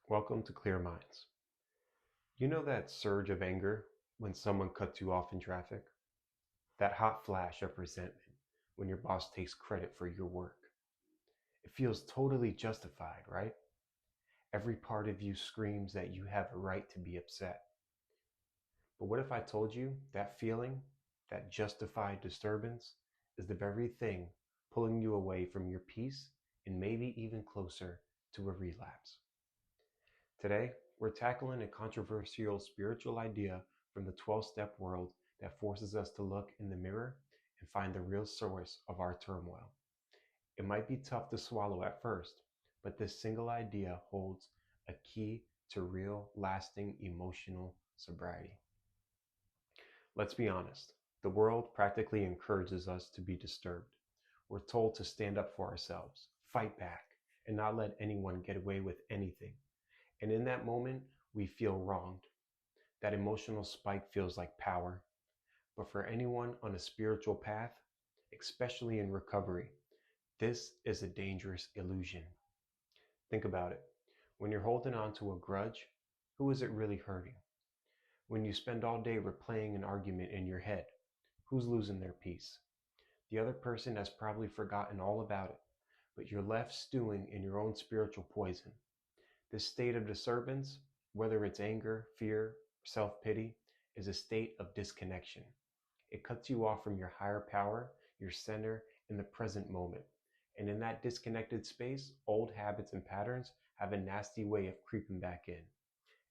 Welcome to Clear Minds. You know that surge of anger when someone cuts you off in traffic? That hot flash of resentment when your boss takes credit for your work? It feels totally justified, right? Every part of you screams that you have a right to be upset. But what if I told you that feeling, that justified disturbance, is the very thing pulling you away from your peace and maybe even closer to a relapse? Today, we're tackling a controversial spiritual idea from the 12-step world that forces us to look in the mirror and find the real source of our turmoil. It might be tough to swallow at first, but this single idea holds a key to real, lasting emotional sobriety. Let's be honest, the world practically encourages us to be disturbed. We're told to stand up for ourselves, fight back, and not let anyone get away with anything. And in that moment, we feel wronged. That emotional spike feels like power. But for anyone on a spiritual path, especially in recovery, this is a dangerous illusion. Think about it. When you're holding on to a grudge, who is it really hurting? When you spend all day replaying an argument in your head, who's losing their peace? The other person has probably forgotten all about it, but you're left stewing in your own spiritual poison. This state of disturbance, whether it's anger, fear, self-pity, is a state of disconnection. It cuts you off from your higher power, your center, in the present moment. And in that disconnected space, old habits and patterns have a nasty way of creeping back in.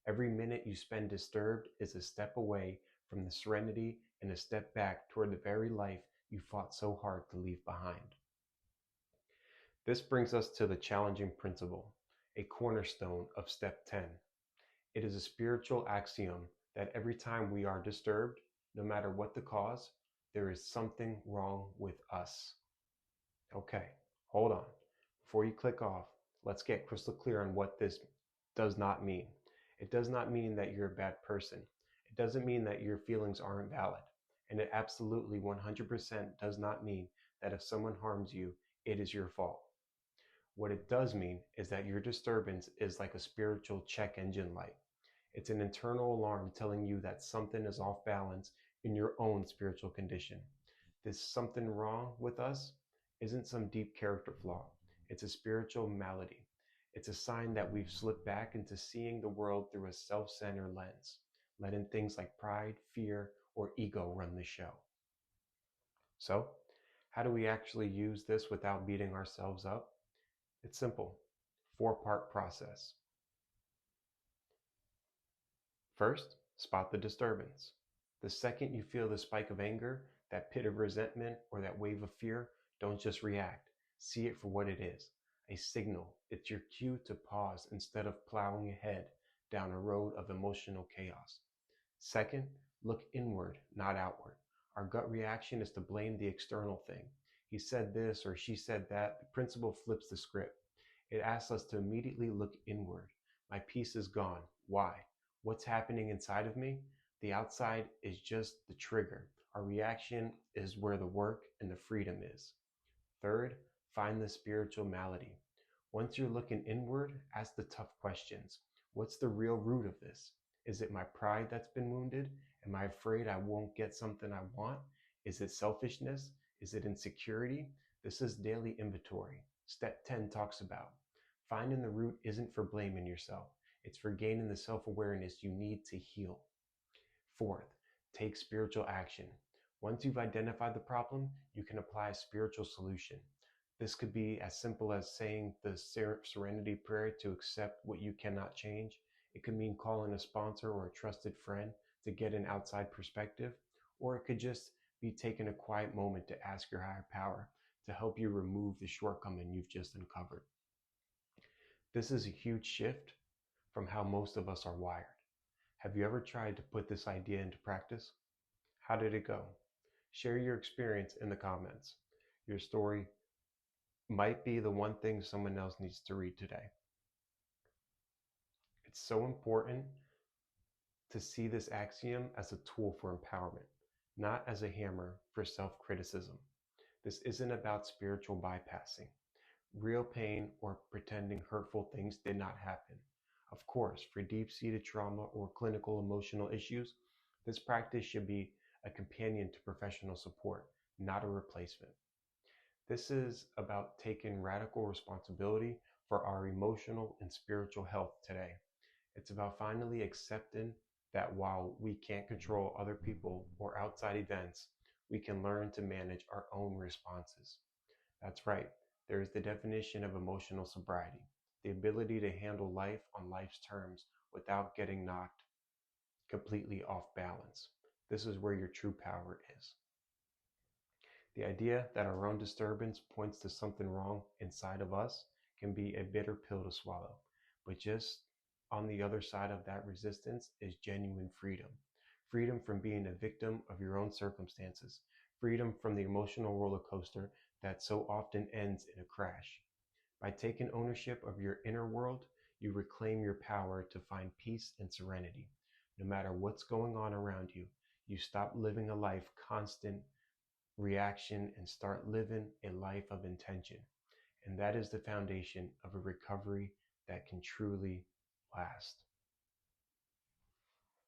Every minute you spend disturbed is a step away from the serenity and a step back toward the very life you fought so hard to leave behind. This brings us to the challenging principle, a cornerstone of step 10. It is a spiritual axiom that every time we are disturbed, no matter what the cause, there is something wrong with us. Okay, hold on. Before you click off, let's get crystal clear on what this does not mean. It does not mean that you're a bad person. It doesn't mean that your feelings aren't valid. And it absolutely 100% does not mean that if someone harms you, it is your fault. What it does mean is that your disturbance is like a spiritual check engine light. It's an internal alarm telling you that something is off balance in your own spiritual condition. This something wrong with us isn't some deep character flaw. It's a spiritual malady. It's a sign that we've slipped back into seeing the world through a self-centered lens, letting things like pride, fear, or ego run the show. So, how do we actually use this without beating ourselves up? It's simple. Four-part process. First, spot the disturbance. The second you feel the spike of anger, that pit of resentment, or that wave of fear, don't just react. See it for what it is. A signal. It's your cue to pause instead of plowing ahead down a road of emotional chaos. Second, look inward, not outward. Our gut reaction is to blame the external thing. He said this or she said that. The principle flips the script. It asks us to immediately look inward. My peace is gone. Why? What's happening inside of me? The outside is just the trigger. Our reaction is where the work and the freedom is. Third, find the spiritual malady. Once you're looking inward, ask the tough questions. What's the real root of this? Is it my pride that's been wounded? Am I afraid I won't get something I want? Is it selfishness? Is it insecurity? This is daily inventory. Step 10 talks about finding the root isn't for blaming yourself. It's for gaining the self-awareness you need to heal. Fourth, take spiritual action. Once you've identified the problem, you can apply a spiritual solution. This could be as simple as saying the serenity prayer to accept what you cannot change. It could mean calling a sponsor or a trusted friend to get an outside perspective, or it could just be taking a quiet moment to ask your higher power to help you remove the shortcoming you've just uncovered. This is a huge shift from how most of us are wired. Have you ever tried to put this idea into practice? How did it go? Share your experience in the comments. Your story might be the one thing someone else needs to read today. It's so important to see this axiom as a tool for empowerment, not as a hammer for self-criticism. This isn't about spiritual bypassing, real pain, or pretending hurtful things did not happen. Of course, for deep-seated trauma or clinical emotional issues, this practice should be a companion to professional support, not a replacement. This is about taking radical responsibility for our emotional and spiritual health today. It's about finally accepting that while we can't control other people or outside events, we can learn to manage our own responses. That's right, there is the definition of emotional sobriety, the ability to handle life on life's terms without getting knocked completely off balance. This is where your true power is. The idea that our own disturbance points to something wrong inside of us can be a bitter pill to swallow, but just on the other side of that resistance is genuine freedom. Freedom from being a victim of your own circumstances, freedom from the emotional roller coaster that so often ends in a crash. By taking ownership of your inner world, you reclaim your power to find peace and serenity. No matter what's going on around you, you stop living a life constant reaction and start living a life of intention. And that is the foundation of a recovery that can truly last.